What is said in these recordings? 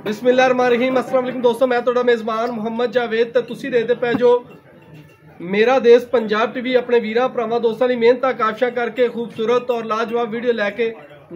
बिस्मिल्लाहिर्रहमानिर्रहीम। अस्सलाम वालेकुम दोस्तों, मैं ਤੁਹਾਡਾ मेज़बान ਮੁਹੰਮਦ ਜਾਵੇਦ ਤੇ ਤੁਸੀਂ ਦੇਖਦੇ ਪਏ ਜੋ मेरा देश पंजाब टीवी अपने वीर भरावां दोस्तों की मेहनत काफिशा करके खूबसूरत और लाजवाब वीडियो लैके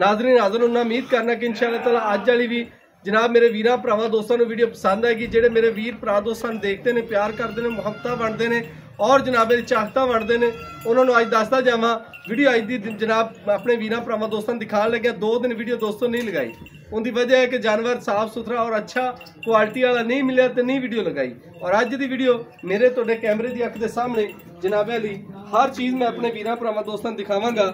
नाज़रीन हाज़र होना। उम्मीद करना कि इंशाअल्लाह ताला अज वाली भी जनाब मेरे वीर भरावां दोस्तों को वीडियो पसंद आएगी। जेडे मेरे वीर भरा दोस्तों देखते हैं, प्यार करते हैं, मुहब्बत वंडते हैं और जनाब मेरी चाहता वंडते हैं, उन्होंने अज दसदा जावां वीडियो अज की जनाब अपने वीर भरावां दोस्तों दिखा लगे। 2 दिन वीडियो दोस्तों नहीं लगाई, उनकी वजह है कि जानवर साफ सुथरा और अच्छा क्वालिटी वाला नहीं मिले तो नहीं वीडियो लगाई। और अज की वीडियो मेरे तोड़े कैमरे की अख के सामने जनाब अली हर चीज़ मैं अपने वीर भरावां दोस्तों दिखावांगा।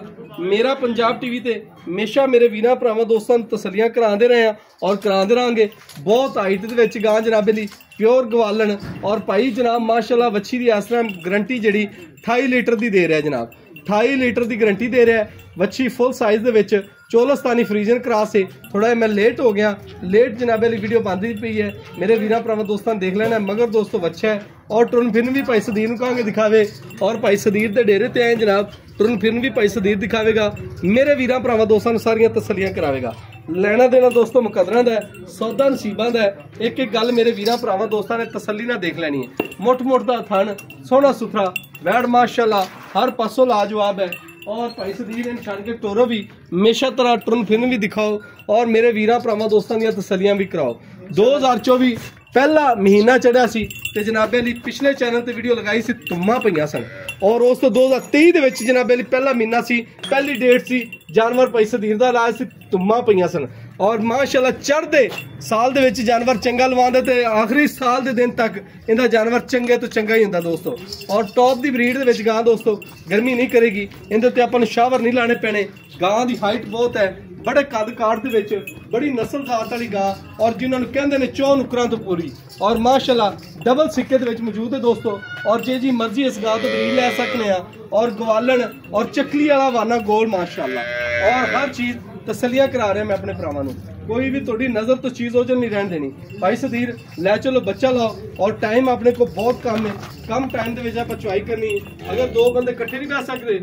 मेरा पंजाब टीवी ते हमेशा मेरे वीर भरावां दोस्तों तसलियां कराते रहे हैं और कराते रहेंगे। बहुत हाइट के गां जनाब अली प्योर गवालन और भाई जनाब माशाल्लाह वच्छी की इस तरह गारंटी जी 28 लीटर की दे रहा है। जनाब 28 लीटर की गारंटी दे रहा है। वच्छी फुल साइज के चोलस्तानी फ्रीजन क्रॉस है। थोड़ा मैं लेट हो गया, लेट जनाब वाली वीडियो बनती पई है। मेरे वीर भरावां दोस्तों देख लेना। मगर दोस्तों बच्चा है और टुरन फिरन भी भाई सदीर कहांगे दिखावे और भाई सदीर के डेरे ते आए जनाब। टुरन फिरन भी भाई सदीर दिखावेगा, मेरे वीर भरावां दोस्तों सारियां तसलियां करावेगा। लेना देना दोस्तों मुकदरां दा है, सौदा नसीबां दा है। एक एक गल मेरे वीर भरावां दोस्तों ने तसल्ली ना देख लैनी है। मुठ मुठ दा थन सोहना सुथरा वैड़ माशाल्लाह हर पासों लाजवाब है। और भाई सदीर इन छड़ के टोरो भी हमेशा तरह टुरन फिरन भी दिखाओ और मेरे वीर भरावां दोस्तों दी तसलियां भी कराओ। 2024 पहला महीना चढ़िया सी ते जनाबे अली पिछले चैनल ते वीडियो लगाई सी तुम्मा पईयां सन और उस तो 2023 दे विच जनाबे अली पहला महीना सी, पहली डेट सी जानवर भाई सदीर दा इलाज सी तुम्मा पईयां सन। और माशाल्लाह चढ़दे साल दे विच जानवर चंगा लवांदे ते आखिरी साल दे दिन तक इंदा जानवर चंगे तो चंगा ही हुंदा दोस्तों। और टॉप दी ब्रीड दे विच गां दोस्तों गर्मी नहीं करेगी, इंदे ते आपां नूं शावर नहीं लाने पैणे। गां दी हाइट बहुत है, बड़े कद काठ दे विच बड़ी नस्लदार वाली गां और जिन्होंने कहंदे ने 4 नुकरां तो पूरी और माशाल्लाह डबल सिक्के दे विच मौजूद है दोस्तों। और जे जी मर्जी इस गां तो ब्रीड लै सकने हैं और गवालन और चकली वाला वाना गोल माशाल्लाह और हर चीज़ तसलियां करा रहे हैं मैं अपने भरावां नूं। कोई भी थोड़ी नज़र तो चीज़ हो नहीं रहने देनी। भाई सदीर लै चलो बच्चा लाओ और टाइम अपने को बहुत कम है, कम टाइम के आप चुआई करनी। अगर 2 बंदे कट्ठे नहीं बह सकते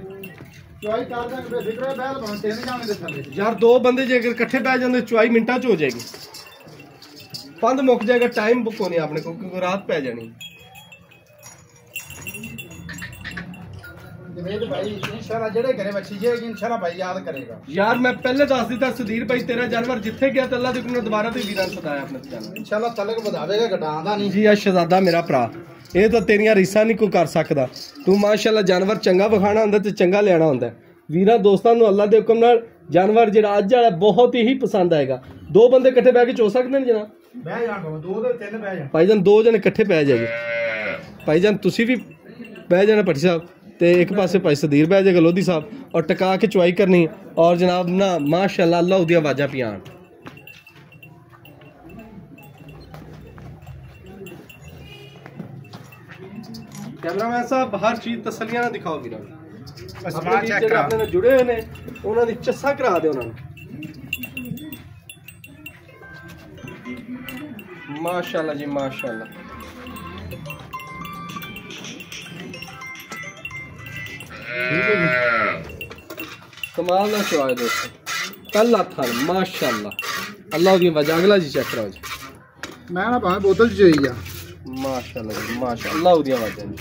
यार, 2 बंदे जे अगर कट्ठे बह जाते चुआई मिनटा च हो जाएगी, पंद मुक जाएगा, टाइम बुक होने अपने को क्योंकि रात पै जानी। यार मैं पहले दस दिता सदीर भाई तेरा जानवर जिथे गया अल्लाह दे हुक्म दोबारा ते वीरां सदाया अपने जानवर इंशाल्लाह तलक वधावेगा घटांदा नहीं जी। शहजादा मेरा भरा ये तो तेरियां रीसां नहीं कोई कर सकदा। तू माशाल्लाह जानवर चंगा विखाना हुंदा ते चंगा लेना हुंदा। वीरां दोस्तां नूं अल्लाह दे हुक्म नाल जानवर जिहड़ा अज वाला बहुत ही पसंद आएगा। 2 बंदे इकट्ठे बह के चो सकदे ने जनाब, बह जाण 2 ते 3 बह जाण भाईजान, 2 जने इकट्ठे बह जाएगे। भाईजान तुसी भी बह जाना भट्टी साहब ते एक पासे भाई सदीर बह जाएगा लोधी साहब और टका के चुआई करनी और जनाब ना माशाल्लाह अल्लाह उदियां आवाज़ां पियान। कैमरामैन साहब हर चीज़ तसलियां ना दिखाओ वीरां अपने जुड़े हुए ने उन्होंने चस्सा करा दे उन्होंने माशाल्लाह जी माशाल्लाह। कमाल का चुआ है दोस्तों, पहला थान माशाल्लाह अल्लाह की वजह। अगला जी चेक कराओ जी, मैं ना भावे बोतल च जोई आ माशाल्लाह जी माशाल्लाह अल्लाह दी वजह जी।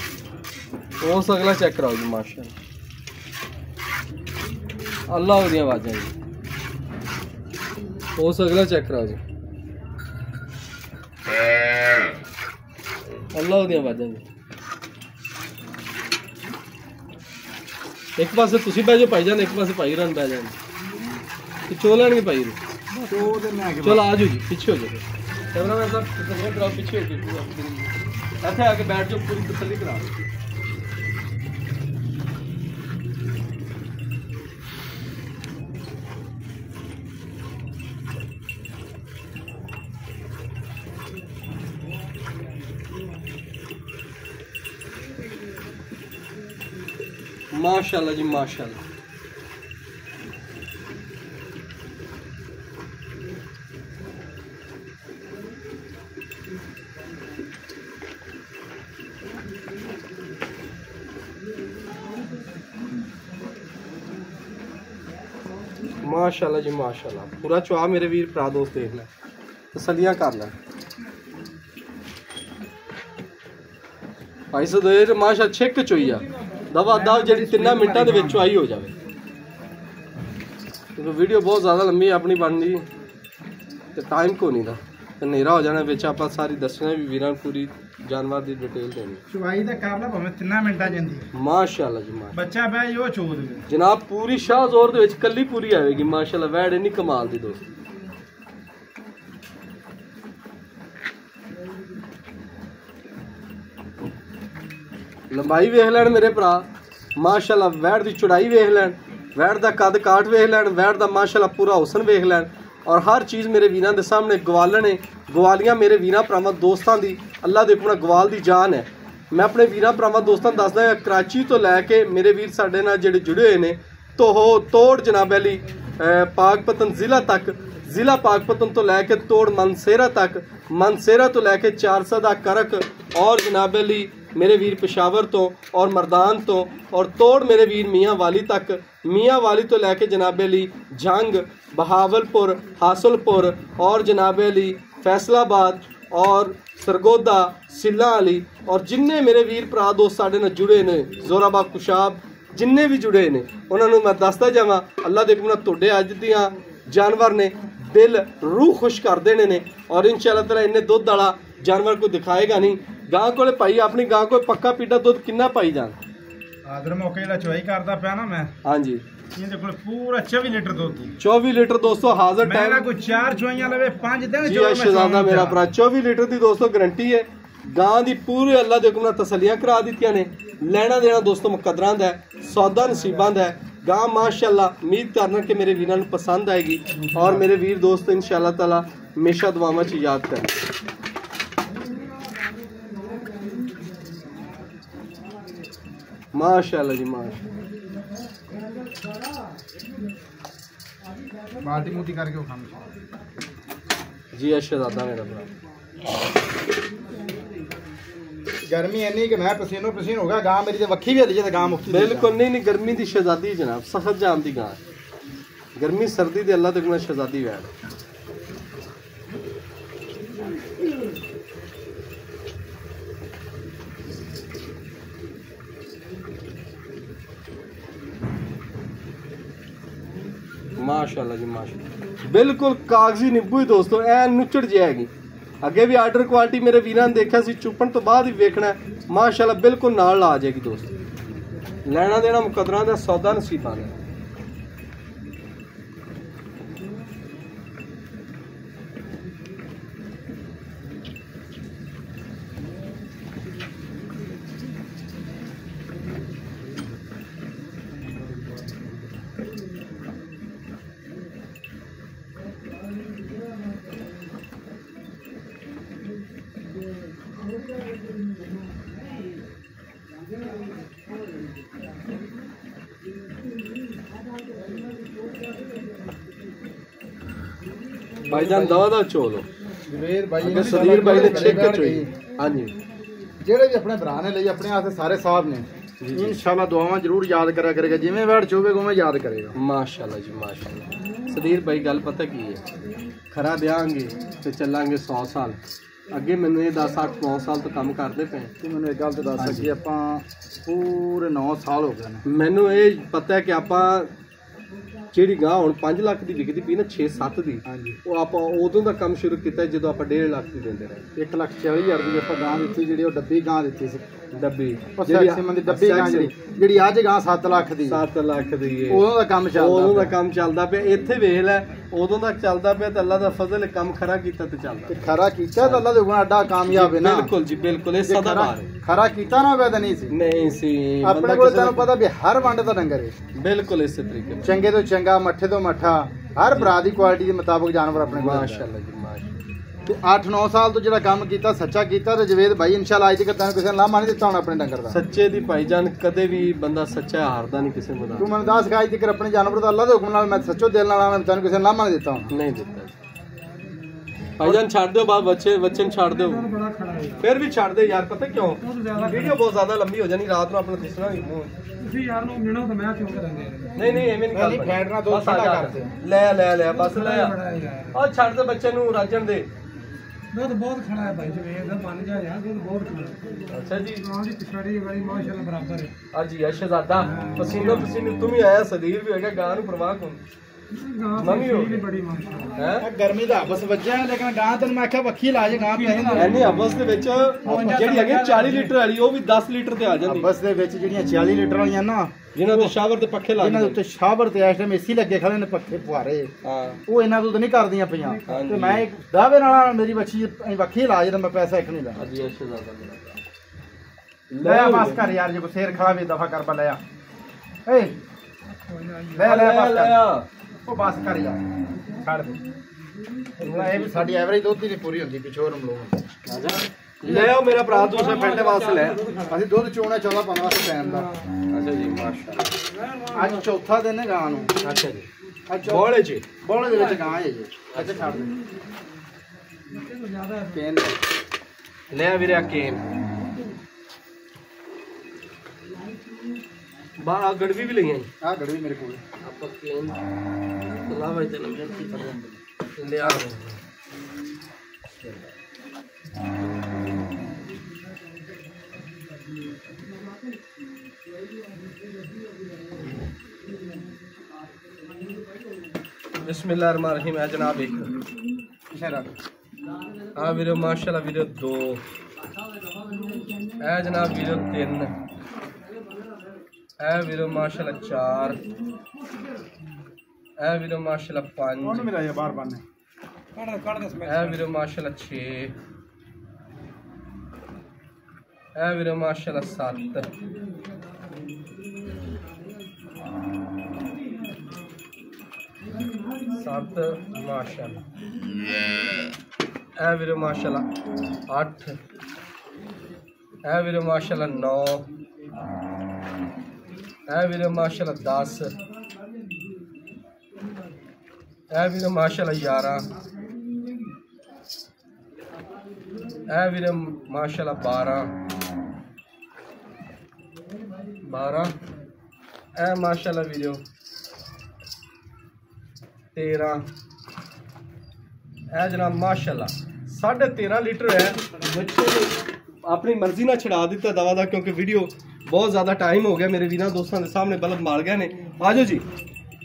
उस अगला चेक कराओ जी माशाल्लाह अल्लाह दी वजह जी। उस अगला चेक कराओ जी अल्लाह दी वजह जी। एक पासे तुसी बह जाओ भाईजान, एक पासे भाई रन बह जाए चो लैन भाई चलो आ जाओ जी पीछे हो जाओ। कैमरामैन साहब कराओ पीछे हो जाओ, इतने आके बैठ जाओ पूरी तसल्ली करा। माशाल्लाह जी माशाल्लाह। माशाल्लाह जी माशाल्लाह। पूरा चुआ मेरे वीर भरा दोस्त देख लें। ਤਸੱਲੀਆਂ ਕਰ ਲੈ ਭਾਈ ਸਦੇਰ ਮਾਸ਼ਾ ਛਿੱਕ ਚੋਈ ਆ ਦਵਾ ਦਵ ਜਿਹੜੀ 3 ਮਿੰਟਾਂ ਦੇ ਵਿੱਚ ਆਈ ਹੋ ਜਾਵੇ। ਵੀਡੀਓ ਬਹੁਤ ਜ਼ਿਆਦਾ ਲੰਮੀ ਆਪਣੀ ਬਣਦੀ ਤੇ ਟਾਈਮ ਕੋ ਨਹੀਂ ਦਾ ਤੇ ਹਨੇਰਾ ਹੋ ਜਾਣਾ ਵਿੱਚ ਆਪਾਂ ਸਾਰੀ ਦੱਸਣਾ ਵੀ ਵੀਰਾਂ ਪੂਰੀ ਜਾਨਵਰ ਦੀ ਡਿਟੇਲ ਦੇਣੀ। ਚੁਆਈ ਦਾ ਕਰ ਲਾ ਭਾਵੇਂ 3 ਮਿੰਟਾਂ ਜਾਂਦੀ ਮਾਸ਼ਾਅੱਲਾ ਜੀ ਮਾਸ਼ਾਅੱਲਾ ਬੱਚਾ ਬੈ ਜੋ ਚੋਦ ਜਨਾਬ ਪੂਰੀ ਸ਼ਾਹ ਜ਼ੋਰ ਦੇ ਵਿੱਚ ਕੱਲੀ ਪੂਰੀ ਆਵੇਗੀ ਮਾਸ਼ਾਅੱਲਾ ਵੈੜ ਇੰਨੀ ਕਮਾਲ ਦੀ ਦੋਸਤ। ਲੰਬਾਈ ਵੇਖ ਲੈਣ ਮੇਰੇ ਭਰਾ ਮਾਸ਼ਾਅੱਲਾ ਵੈੜ ਦੀ ਚੌੜਾਈ ਵੇਖ ਲੈਣ ਵੈੜ ਦਾ ਕੱਦ ਕਾਠ ਵੇਖ ਲੈਣ ਵੈੜ ਦਾ ਮਾਸ਼ਾਅੱਲਾ ਪੂਰਾ ਹੁਸਨ ਵੇਖ ਲੈਣ और हर चीज़ मेरे वीरां दे सामने गवालन है गवालियां मेरे वीरां भरावां दोस्तां दी अल्लाह दे अपना गवाल दी जान है। मैं अपने वीरां भरावां दोस्तां दसदा कराची तो लैके मेरे वीर साडे नाल जिहड़े जुड़े हुए ने तो तोड़ जनाब अली पाकपतन ज़िला पाकपतन तो लैके तोड़ मनसेरा तक मनसेरा तो लैके 400 दा करक और जनाब अली मेरे वीर पेशावर तो और मरदान तो और तोड़ मेरे वीर मियाँ वाली तक मियाँ वाली तो लैके जनाब अली जंग बहावलपुर हासलपुर और जनाब अली फैसलाबाद और सरगोदा सिल्ला अली और जिन्ने मेरे वीर भरा दोस्त साडे नाल जुड़े ने जोराबाग कुशाब जिन्ने भी जुड़े ने उन्होंने मैं दसदा जावां अल्लाह दे हुकम तुहाडे अज दियां जानवर ने दिल रूह खुश कर देने ने और इंशाअल्लाह ताला इन्ने दुध वाला जानवर को दिखाएगा नहीं। गां कोले भाई अपनी गां को पक्का पीड़ा दुध किन्ना पाई जान आदर मौके जेड़ा चोई करदा पिया ना मैं हां जी ਇਹਦੇ ਕੋਲ ਪੂਰਾ 24 ਲੀਟਰ ਦੁੱਧ 24 ਲੀਟਰ ਦੋਸਤੋ ਹਾਜ਼ਰ ਟਾਈਮ ਮੇਰਾ ਕੋਈ 4 ਚੋਈਆਂ ਲਵੇ 5 ਦਿਨ ਜੀ ਸ਼ਹਿਜ਼ਾਦਾ ਮੇਰਾ ਭਰਾ 24 ਲੀਟਰ ਦੀ ਦੋਸਤੋ ਗਾਰੰਟੀ ਹੈ। ਗਾਂ ਦੀ ਪੂਰੇ ਅੱਲਾ ਦੇ ਹੁਕਮ ਨਾਲ ਤਸੱਲੀਆਂ ਕਰਾ ਦਿੱਤੀਆਂ ਨੇ ਲੈਣਾ ਦੇਣਾ ਦੋਸਤੋ ਮੁਕੱਦਰਾਂ ਦਾ ਸੌਦਾ ਨਸੀਬਾਂ ਦਾ ਗਾਂ माशाअल्लाह उम्मीद करना कि मेरे वीरां नूं पसंद आएगी और मेरे वीर दोस्त इंशाअल्लाह ताला हमेशा दुआवां च याद करें। माशाअल्लाह जी माशाअल्लाह बाल्टी मोटी करके उठा जी शहजादा मेरा भरा गर्मी इन्नी कि मैं पसीनो पसीन हो गया गां मेरी ते वक्खी भी हली जे गां मुक्ति बिल्कुल नहीं गर्मी दी शहजादी जनाब सख्त जाम दी गां गर्मी सर्दी दे अल्लाह दे गुना शहजादी वैड माशाअल्लाह जी माशाअल्लाह बिल्कुल कागजी नींबू ही दोस्तों ऐ नुचड़ जाएगी अगे भी आर्डर क्वालिटी मेरे वीरां ने देखा सी चुपन तो बाद ही वेखना माशाअल्लाह बिल्कुल नाल ला जाएगी दोस्त लेना देना मुकदरां दा सौदा नसीबां दा भाईजान दवा चोलो जवेर भाई अगर सदीर भाई ने चेक कर चोई हां जी जेड़े भी अपने भरा ने ਲਈ अपने वास्ते सारे साहब ने इंशाल्लाह दुआवां जरूर याद करा करेगा जिवें वैड चोवेगा उवें याद करेगा माशाल्लाह जी माशाल्लाह। सदीर भाई गल पता की है खरा देंगे तो चलांगे 100 साल अगे मैनू ये 10-8-9 साल तो काम करते पे तू मैनू एक गल तो दस सकी आपां पूरे 9 साल हो गए ने मैनू ये पता है कि आपां ਜਿਹੜੀ ਗਾਂ ਹੁਣ 5 ਲੱਖ ਦੀ ਵਿਕਦੀ ਪਈ ਨਾ 6-7 ਦੀ ਉਹ ਆਪਾਂ ਉਦੋਂ ਦਾ ਕੰਮ ਸ਼ੁਰੂ ਕੀਤਾ ਜਦੋਂ ਆਪਾਂ 1.5 ਲੱਖ ਦੀ ਦਿੰਦੇ ਰਹੇ 1,40,000 ਦੀ ਆਪਾਂ ਗਾਂ ਦਿੱਤੀ ਜਿਹੜੀ ਉਹ ਡੱਬੀ ਗਾਂ ਦਿੱਤੀ ਸੀ ਡੱਬੀ ਜਿਹੜੀ ਡੱਬੀ ਗਾਂ ਜਿਹੜੀ ਅੱਜ ਗਾਂ 7 ਲੱਖ ਦੀ 7 ਲੱਖ ਦੀ ਉਦੋਂ ਦਾ ਕੰਮ ਚੱਲਦਾ ਪਿਆ ਇੱਥੇ ਵੇਖ ਲੈ ਉਦੋਂ ਦਾ ਚੱਲਦਾ ਪਿਆ ਤੇ ਅੱਲਾ ਦਾ ਫਜ਼ਲ ਕੰਮ ਖਰਾ ਕੀਤਾ ਤੇ ਚੱਲਦਾ ਤੇ ਖਰਾ ਕੀਤਾ ਤਾਂ ਅੱਲਾ ਦੇ ਗੁਣਾ ਅੱਡਾ ਕਾਮਯਾਬ ਹੈ ਨਾ ਬਿਲਕੁਲ ਜੀ ਬਿਲਕੁਲ ਇਹ ਸਦਾ ਬਾਰ ਹੈ ਖਰਾ ਕੀਤਾ ਨਾ ਹੋਵੇ ਤਾਂ ਨਹੀਂ ਸੀ ਆਪਣੇ ਕੋਲ ਤੈਨੂੰ ਪਤਾ ਵੀ ਹਰ ਵੰਡ ਦਾ ਡੰਗਰ ਹੈ ਬਿਲਕੁਲ ਇਸੇ ਤਰੀਕੇ ਚੰਗੇ ਤੋਂ ਚੰਗਾ ਮੱਠੇ ਤੋਂ ਮੱਠਾ ਹਰ ਭਰਾ ਦੀ ਕੁਆਲਿਟੀ ਦੇ ਮੁਤਾਬਕ ਜਾਨਵਰ ਆਪਣੇ ਕੋਲ ਮਾਸ਼ਾਅੱਲਾ ਜੀ ਮਾਸ਼ਾਅੱਲਾ ਤੇ 8-9 ਸਾਲ ਤੋਂ ਜਿਹੜਾ ਕੰਮ ਕੀਤਾ ਸੱਚਾ ਕੀਤਾ ਤੇ ਜਵੇਦ ਭਾਈ ਇਨਸ਼ਾਅੱਲਾ ਅੱਜ ਤੱਕ ਤੈਨੂੰ ਕਿਸੇ ਨੇ ਲਾਮਾ ਨਹੀਂ ਦਿੱਤਾ ਹੁਣ ਆਪਣੇ ਡੰਗਰ ਦਾ ਸੱਚੇ ਦੀ ਭਾਈਜਾਨ ਕਦੇ ਵੀ ਬੰਦਾ ਸੱਚਾ ਹਾਰਦਾ ਨਹੀਂ ਕਿਸੇ ਨੂੰ ਤੂੰ ਮੈਨੂੰ ਦੱਸ ਅੱਜ ਤੱਕ ਆਪਣੇ ਜਾਨਵਰ ਦਾ ਅੱਲਾ ਦੇ ਹੁਕਮ ਨਾਲ ਮੈਂ ਸੱਚੋ ਦਿਲ ਨਾਲ ਮੈਂ ਤੈਨੂੰ ਕਿਸੇ ਨੇ ਲਾਮਾ ਨਹੀਂ ਦਿੱਤਾ ਹੁਣ ਨਹੀਂ ਦਿੱਤਾ भाईजान छाड़ दो बात बच्चे छाड़ दो फिर भी छाड़ दे यार पता क्यों वीडियो बहुत ज्यादा लंबी हो जानी रात में अपना दिसना नहीं यार मिलो तो मैं क्यों करेंगे नहीं एवें नहीं कर फैटना दो ठंडा कर दे ले बस ले और छाड़ दे बच्चे नु राजन दे ਦੁੱਧ ਬਹੁਤ ਖੜਾ ਹੈ ਭਾਈ ਜੀ, ਇਹਦਾ ਮੰਨ ਜਾ ਯਾਰ, ਦੁੱਧ ਬਹੁਤ ਖੜਾ। अच्छा जी, ਗਾਂ ਦੀ ਪਿਛਾੜੀ ਵਾਲੀ ਮਾਸ਼ਾਅੱਲਾ ਬਰਾਬਰ ਹੈ। हाँ जी शहजादा पसीनो पसीने तुम ही आया, सदीर भी होगा, गां नु परवाह कौन ਮਮੀ ਹੋ ਗਈ ਬੜੀ ਮਾਸ਼ਾਅੱਲਾ है। ਗਰਮੀ ਦਾ ਹਬਸ ਵੱਜਿਆ ਲੇਕਿਨ ਗਾਂ ਤੈਨੂੰ ਮੈਂ ਆਖਿਆ ਵੱਖੀ ਲਾ ਜੇ ਗਾਂ ਪੈਸੇ ਨਾ ਐਨੀ ਹਬਸ ਦੇ ਵਿੱਚ ਜਿਹੜੀ ਹੈਗੀ 40 ਲੀਟਰ ਵਾਲੀ ਉਹ ਵੀ 10 ਲੀਟਰ ਤੇ ਆ ਜਾਂਦੀ, ਹਬਸ ਦੇ ਵਿੱਚ ਜਿਹੜੀਆਂ 40 ਲੀਟਰ ਵਾਲੀਆਂ ਨਾ, ਜਿਨ੍ਹਾਂ ਤੇ ਸ਼ਾਵਰ ਤੇ ਪੱਖੇ ਇਹਨਾਂ ਦੇ ਲੱਗਦੇ ਉੱਤੇ ਸ਼ਾਵਰ ਤੇ ਇਸ ਟਾਈਮ ਏਸੀ ਲੱਗੇ ਖੜੇ ਨੇ, ਪੱਖੇ ਫੁਆਰੇ, ਹਾਂ ਉਹ ਇਹਨਾਂ ਤੋਂ ਤਾਂ ਨਹੀਂ ਕਰਦੀਆਂ ਪਈਆਂ। ਹਾਂਜੀ। ਤੇ ਮੈਂ ਇੱਕ ਦਾਅਵੇ ਨਾਲ ਮੇਰੀ ਬੱਚੀ ਵੱਖੀ ਲਾ ਜੇ ਤਾਂ ਮੈਂ ਪੈਸਾ ਇੱਕ ਨਹੀਂ ਲਾ। ਅੱਜ ਸ਼ਹਿਜ਼ਾਦਾ ਮੇਰਾ ਲੈ ਆ ਬਸ ਕਰ ਯਾਰ, ਜੇ ਕੋ ਸ਼ੇਰ ਖਾ ਵੀ ਦਫਾ ਕਰ ਬਲਿਆ ਏ ਲੈ ਲੈ ਬਸ ਕਰ। ਉਹ ਬਸ ਕਰ ਯਾਰ, ਛੱਡ ਦੇ। ਇਹ ਵੀ ਸਾਡੀ ਐਵਰੇਜ ਦੁੱਧ ਦੀ ਨਹੀਂ ਪੂਰੀ ਹੁੰਦੀ, ਪਿਛੋਰ ਨੂੰ ਲੋਕ ਲੈ ਆਓ ਮੇਰਾ ਭਰਾ ਦੂਸਰੇ ਪਿੰਡ ਵਾਸਤੇ ਲੈ। ਅਸੀਂ ਦੁੱਧ ਚੋਣਾ 14-15 ਵਾਸਤੇ ਟਾਈਮ ਦਾ। ਅੱਛਾ ਜੀ ਮਾਸ਼ਾਅੱਲਾ, ਅੱਜ ਚੌਥਾ ਦਿਨ ਹੈ ਗਾਂ ਨੂੰ। ਅੱਛਾ ਜੀ ਅੱਜ ਬੋਲੇ ਜੀ, ਬੋਲੇ ਦੇ ਵਿੱਚ ਗਾਂ ਹੈ ਜੀ। ਅੱਛਾ ਛੱਡ ਦੇ ਪੇਨ ਲੈ ਵੀਰੇ ਕੇਨ ਬਾਹਰ ਗੜਵੀ ਵੀ ਲਈਆਂ ਆ ਗੜਵੀ ਮੇਰੇ ਕੋਲ। ਆਪਾਂ ਕੇਨ ਲਾਵਾ ਤੇ ਨੰਬਰ ਕੀ ਕਰਦੇ ਲੈ ਆ बिस्मिल्लाहिर्रहमानिर्रहीम। है जनाब एक हाँ वीरो माशाल्लाह वीरो 2 है जनाब वीरो 3 है वीरो माशाल्लाह 4 है वीरो माशाल्लाह 5 है वीरो माशाल्लाह 6 है वीरो माशाल्लाह 7 7 माशाल्लाह है वीरो माशाल्लाह 8 है वीरो माशाल्लाह 9 है वीरो माशाल्लाह 10 है वीरो माशाल्लाह 11 है वीरो माशाल्लाह 12 है माशाल्लाह वीरो 13 है जनाब माशाल्लाह 13.5 लीटर है। बच्चे अपनी मर्जी ना छड़ा दिता दवा दा, क्योंकि वीडियो बहुत ज़्यादा टाइम हो गया। मेरे वीरां दोस्तों के सामने बल्ब मार गए ने। आजो जी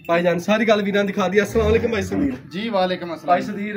भाईजान सारी गल वीरां दिखा दी। अस्सलाम वालेकुम भाई सदीर जी। वालेकुम अस्सलाम भाई सदीर,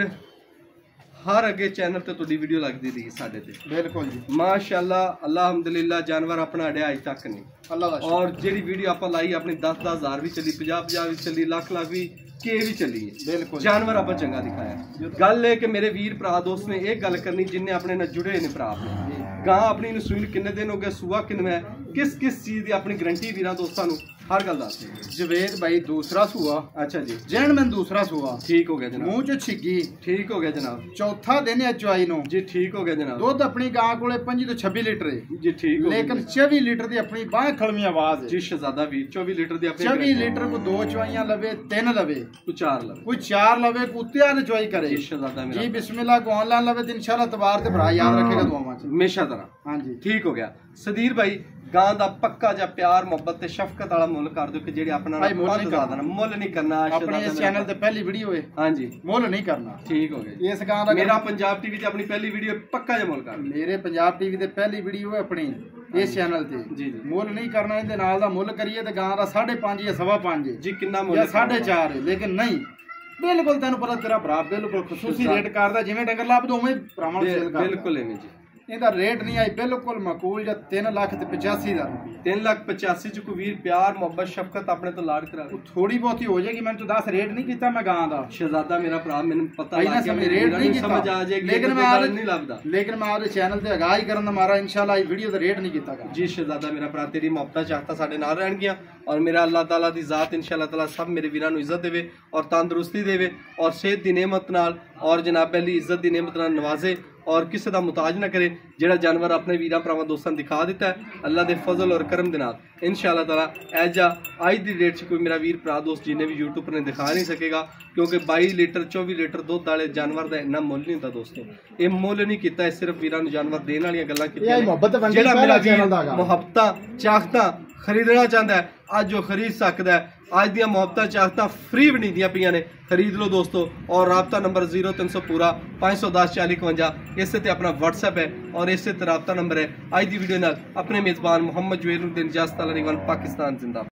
हर अगे चैनल ते तुहाडी वीडियो लगदी रही साडे ते बिल्कुल जी माशाल्लाह अल्हम्दुलिल्लाह। जानवर अपना अड़िया अज तक नहीं, अल्लाह दा शुक्र। और जेडी वीडियो आप लाई अपनी 10-10 हज़ार भी चली, 50-50 भी चली, लाख भी के भी चली है। बिल्कुल जानवर आप चंगा दिखाया। गल है कि मेरे वीर भरा दोस्त ने एक गल करनी जिन्हें अपने नाल जुड़े ने भरा अपने गां अपनी नसूल किन्ने दिन हो गए, सूआ किन्ने है, किस किस चीज की अपनी गारंटी वीरां दोस्तों नूं हर गल दस। जवेद भाई दूसरा सूआ। अच्छा जी जैनमैन दूसरा सूआ। ठीक हो गया जनाब। मुंह च छिगी। ठीक हो गया जनाब। चौथा दिन है चवाई नो जी। ठीक हो गया जनाब। दुध अपनी गां कोले 25 तो 26 लीटर है जी। ठीक हो लेकिन 24 लीटर दी अपनी बाह खड़मी आवाज है जी। शहजादा भी 24 लीटर दी अपनी 24 लीटर को 2 चवाइयां लवे, 3 लवे, कोई 4 लवे, कोई 4 लवे, कुत्ते आले चवाई करे जी। शहजादा मेरा जी बिस्मिल्लाह को ऑनलाइन लवे तो इंशाल्लाह तबार ते भरा याद रखेगा दुआवां च हमेशा तरह। हां जी ठीक हो गया सदीर भाई। गां दा पक्का जा प्यार मोहब्बत ते शफकत वाला मुल कर दो कि जेड़ी अपना भाई मुल नहीं करना। मुल नहीं करना। अपने इस चैनल ते पहली वीडियो है। हां जी मुल नहीं करना। ठीक हो गया। इस गां दा मेरा पंजाब टीवी ते अपनी पहली वीडियो पक्का जा मुल कर। मेरे पंजाब टीवी ते पहली वीडियो है अपनी इस चैनल ते जी जी। मुल नहीं करना। इहदे नाल दा मुल करिए ते गां दा 5.5 या 5.5 है जी। कितना मुल या 4.5 है, लेकिन नहीं बिल्कुल तेन पता तेरा भरा बिल्कुल खसूसी रेट करदा जिवें डंगर लाभ दो उवें भरावां सेल करदा। बिल्कुल एवें जी। ਇਹਦਾ ਰੇਟ ਨਹੀਂ ਆਈ ਬਿਲਕੁਲ ਮਾਕੂਲ ਜਾਂ 3,85,000 ਰੁਪਏ। 3,85,000 ਚ ਕੋਈ ਵੀਰ ਪਿਆਰ ਮੁਹੱਬਤ ਸ਼ਫਕਤ ਆਪਣੇ ਤੋਂ ਲਾਡ ਕਰਾ ਦੇ। ਥੋੜੀ ਬਹੁਤੀ ਹੋ ਜਾਏਗੀ। ਮੈਨੂੰ ਤਾਂ 10 ਰੇਟ ਨਹੀਂ ਕੀਤਾ ਮੈਂ ਗਾਂ ਦਾ। ਸ਼ਹਜ਼ਾਦਾ ਮੇਰਾ ਭਰਾ ਮੈਨੂੰ ਪਤਾ ਲੱਗ ਗਿਆ ਮੈਂ ਰੇਟ ਨਹੀਂ ਕੀਤਾ, ਸਮਝ ਆ ਜਾਏਗੀ ਲੇਕਿਨ ਮੈਂ ਨਹੀਂ ਲੱਭਦਾ। ਲੇਕਿਨ ਮੈਂ ਆਪਦੇ ਚੈਨਲ ਤੇ ਆਗਾਹੀ ਕਰਨ ਦਾ ਮਾਰਾ ਇਨਸ਼ਾਅੱਲਾ ਇਹ ਵੀਡੀਓ ਦਾ ਰੇਟ ਨਹੀਂ ਕੀਤਾ ਗਾ। जी शहजादा मेरा भरा तेरी मुहब्बत चाहता साडे नाल रहणगियां और मेरा अल्लाह ताला दी जात इंशाअल्लाह ताला सब मेरे वीरां नूं इज्जत देवे और तंदुरुस्ती देवे और सेहत दी नेमत नाल और जनाब अली इज्जत दी नेमत नाल नवाजे और किसी का मुताज ना करे। जिहड़ा जानवर अपने वीरां भरावां दोस्तां नूं दिखा दिता है अल्लाह दे फजल और करम दे नाल इंशाअल्लाह ताला ऐजा अज दी डेट च कोई मेरा वीर भरा दोस्त जिन्हें भी यूट्यूब पर दिखा नहीं सकेगा, क्योंकि 22 लीटर 24 लीटर दुध वाले जानवर का इन्ना मुल नहीं होंदा दोस्तों। ये मुल नहीं किया, सिर्फ वीरां नूं जानवर देने वाली गल्लां कीतियां। जिहड़ा मेरा वीर मुहब्बतां चाहतां खरीदना चाहता है अज वो खरीद सकता है। अज दियां मोहब्बतां चाहतां फ्री बनी दियां पियां ने, खरीद लो दोस्तों। और राबता नंबर 0300 पूरा 510 40 51 इस ते अपना व्हाट्सएप है और इस ते राबता नंबर है। अज दी वीडियो नाल अपने मेजबान मुहम्मद जवेरुद्दीन इजाजत, पाकिस्तान जिंदाबाद।